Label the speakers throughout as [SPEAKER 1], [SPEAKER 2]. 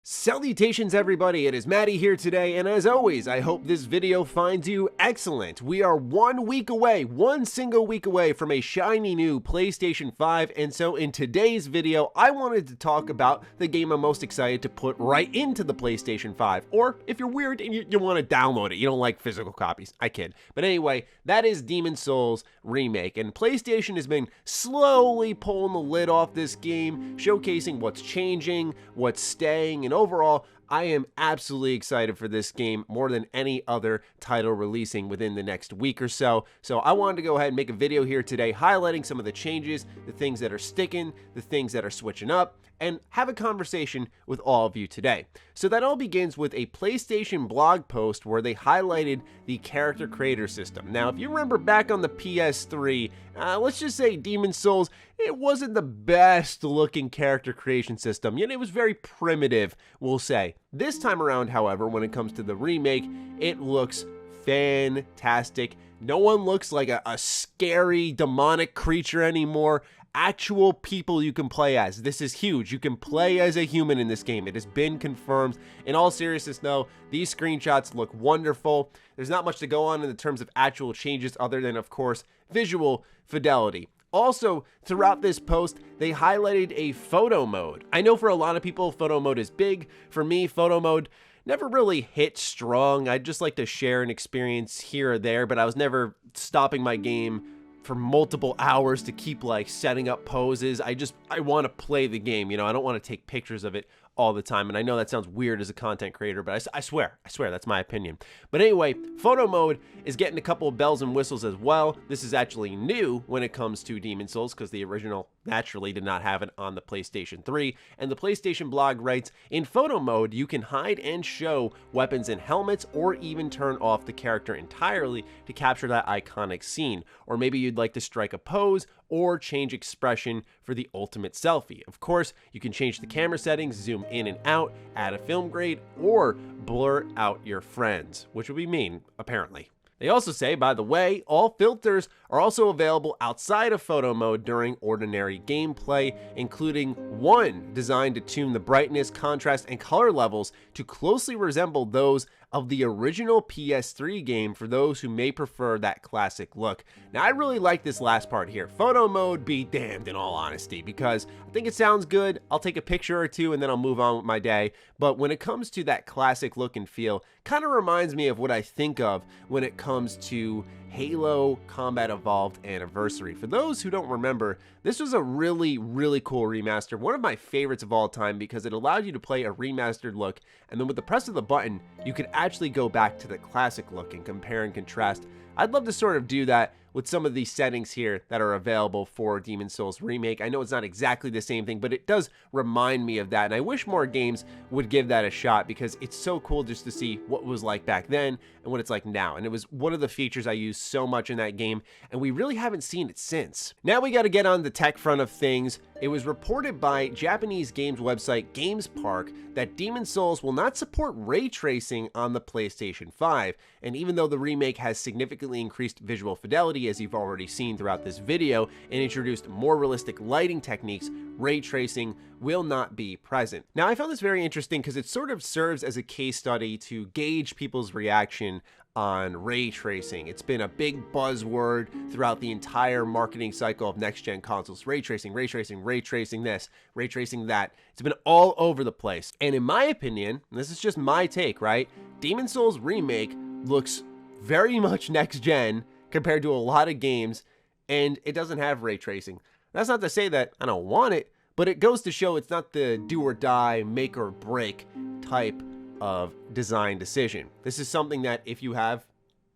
[SPEAKER 1] Salutations everybody, it is Maddie here today, and as always, I hope this video finds you excellent. We are 1 week away, one single week away from a shiny new PlayStation 5, and so in today's video, I wanted to talk about the game I'm most excited to put right into the PlayStation 5, or if you're weird and you want to download it, you don't like physical copies, I kid. But anyway, that is Demon's Souls Remake, and PlayStation has been slowly pulling the lid off this game, showcasing what's changing, what's staying, and overall, I am absolutely excited for this game more than any other title releasing within the next week or so. So I wanted to go ahead and make a video here today highlighting some of the changes, the things that are sticking, the things that are switching up, and have a conversation with all of you today. So that all begins with a PlayStation blog post where they highlighted the character creator system. Now, if you remember back on the PS3, let's just say Demon's Souls, it wasn't the best looking character creation system. It was very primitive, we'll say. This time around, however, when it comes to the remake, it looks fantastic. No one looks like a scary demonic creature anymore. Actual people you can play as. This is huge. You can play as a human in this game. It has been confirmed. In all seriousness, though, these screenshots look wonderful. There's not much to go on in the terms of actual changes other than, of course, visual fidelity. Also, throughout this post, they highlighted a photo mode. I know for a lot of people, photo mode is big. For me, photo mode never really hit strong. I'd just like to share an experience here or there, but I was never stopping my game for multiple hours to keep like setting up poses. I want to play the game, I don't want to take pictures of it all the time. And I know that sounds weird as a content creator, but I swear that's my opinion. But anyway, photo mode is getting a couple of bells and whistles as well. This is actually new when it comes to Demon's Souls because the original naturally did not have it on the PlayStation 3. And the PlayStation blog writes, in photo mode, you can hide and show weapons and helmets or even turn off the character entirely to capture that iconic scene. Or maybe you'd like to strike a pose or change expression for the ultimate selfie. Of course, you can change the camera settings, zoom in and out, add a film grade, or blur out your friends, which would be mean, apparently. They also say, by the way, all filters are also available outside of photo mode during ordinary gameplay, including one designed to tune the brightness, contrast, and color levels to closely resemble those of the original PS3 game for those who may prefer that classic look. Now, I really like this last part here. Photo mode be damned, in all honesty, because I think it sounds good. I'll take a picture or two and then I'll move on with my day. But when it comes to that classic look and feel, kind of reminds me of what I think of when it comes to Halo Combat Evolved Anniversary. For those who don't remember, this was a really cool remaster, one of my favorites of all time because it allowed you to play a remastered look, and then with the press of the button, you could actually go back to the classic look and compare and contrast. I'd love to sort of do that with some of these settings here that are available for Demon's Souls Remake. I know it's not exactly the same thing, but it does remind me of that, and I wish more games would give that a shot because it's so cool just to see what it was like back then and what it's like now. And it was one of the features I used so much in that game, and we really haven't seen it since. Now we got to get on the tech front of things. It was reported by Japanese games website GamesPark that Demon's Souls will not support ray tracing on the PlayStation 5, and even though the remake has significantly increased visual fidelity, as you've already seen throughout this video, and introduced more realistic lighting techniques, ray tracing will not be present. Now, I found this very interesting because it sort of serves as a case study to gauge people's reaction on ray tracing. It's been a big buzzword throughout the entire marketing cycle of next-gen consoles. Ray tracing, ray tracing, ray tracing this, ray tracing that. It's been all over the place. And in my opinion, and this is just my take, right? Demon's Souls Remake looks very much next-gen compared to a lot of games, and it doesn't have ray tracing. That's not to say that I don't want it, but it goes to show it's not the do or die, make or break type of design decision. This is something that if you have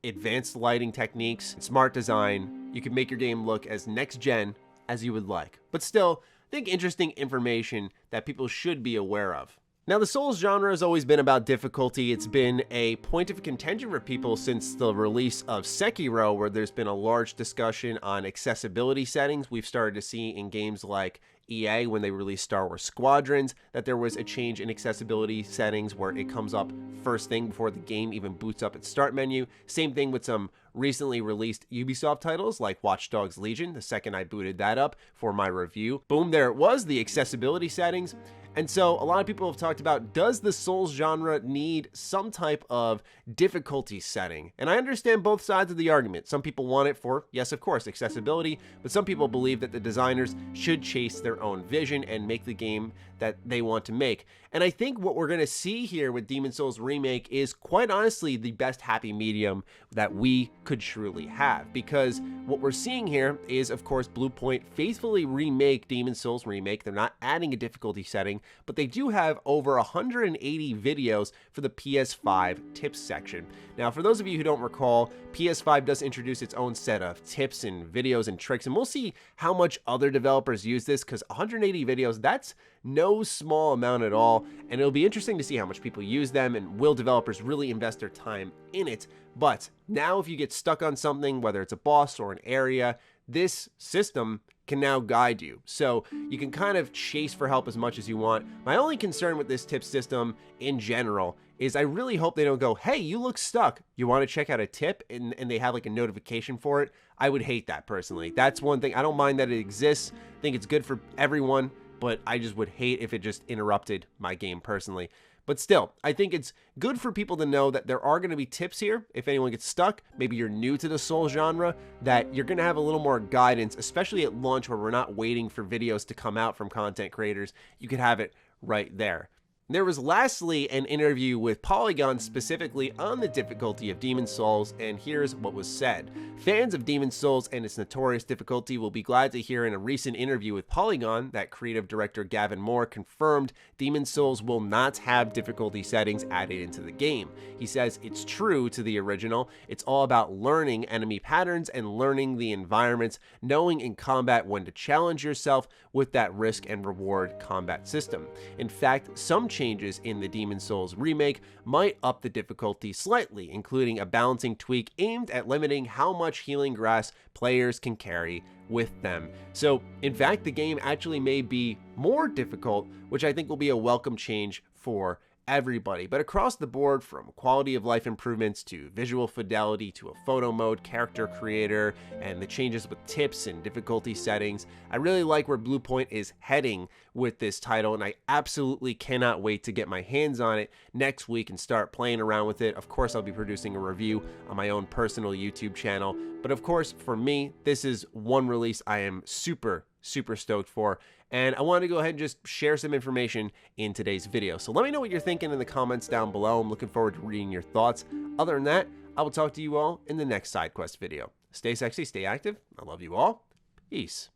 [SPEAKER 1] advanced lighting techniques, smart design, you can make your game look as next gen as you would like. But still, I think interesting information that people should be aware of. Now, the Souls genre has always been about difficulty. It's been a point of contention for people since the release of Sekiro, where there's been a large discussion on accessibility settings. We've started to see in games like EA, when they released Star Wars Squadrons, that there was a change in accessibility settings where it comes up first thing before the game even boots up its start menu. Same thing with some recently released Ubisoft titles like Watch Dogs Legion. The second I booted that up for my review, boom, there it was, the accessibility settings. And so a lot of people have talked about, does the Souls genre need some type of difficulty setting? And I understand both sides of the argument. Some people want it for, yes, of course, accessibility, but some people believe that the designers should chase their own vision and make the game that they want to make. And I think what we're going to see here with Demon's Souls Remake is quite honestly the best happy medium that we could truly have, because what we're seeing here is, of course, Bluepoint faithfully remake Demon's Souls Remake. They're not adding a difficulty setting, but they do have over 180 videos for the PS5 tips section. Now, for those of you who don't recall, PS5 does introduce its own set of tips and videos and tricks, and we'll see how much other developers use this, because 180 videos, that's no small amount at all, and it'll be interesting to see how much people use them and will developers really invest their time in it. But now if you get stuck on something, whether it's a boss or an area, this system can now guide you. So you can kind of chase for help as much as you want. My only concern with this tip system in general is I really hope they don't go, hey, you look stuck, you want to check out a tip, and they have like a notification for it. I would hate that personally. That's one thing. I don't mind that it exists. I think it's good for everyone, but I just would hate if it just interrupted my game personally. But still, I think it's good for people to know that there are going to be tips here. If anyone gets stuck, maybe you're new to the Souls genre, that you're going to have a little more guidance, especially at launch where we're not waiting for videos to come out from content creators. You could have it right there. There was lastly an interview with Polygon specifically on the difficulty of Demon's Souls, and here's what was said. Fans of Demon's Souls and its notorious difficulty will be glad to hear in a recent interview with Polygon that creative director Gavin Moore confirmed Demon's Souls will not have difficulty settings added into the game. He says it's true to the original. It's all about learning enemy patterns and learning the environments, knowing in combat when to challenge yourself with that risk and reward combat system. In fact, some changes in the Demon's Souls remake might up the difficulty slightly, including a balancing tweak aimed at limiting how much healing grass players can carry with them. So in fact, the game actually may be more difficult, which I think will be a welcome change for everybody. But across the board, from quality of life improvements to visual fidelity to a photo mode, character creator, and the changes with tips and difficulty settings, I really like where Bluepoint is heading with this title, and I absolutely cannot wait to get my hands on it next week and start playing around with it. Of course, I'll be producing a review on my own personal YouTube channel, but of course, for me, this is one release I am super stoked for, and I want to go ahead and just share some information in today's video. So let me know what you're thinking in the comments down below. I'm looking forward to reading your thoughts. Other than that, I will talk to you all in the next side quest video. Stay sexy, stay active. I love you all. Peace.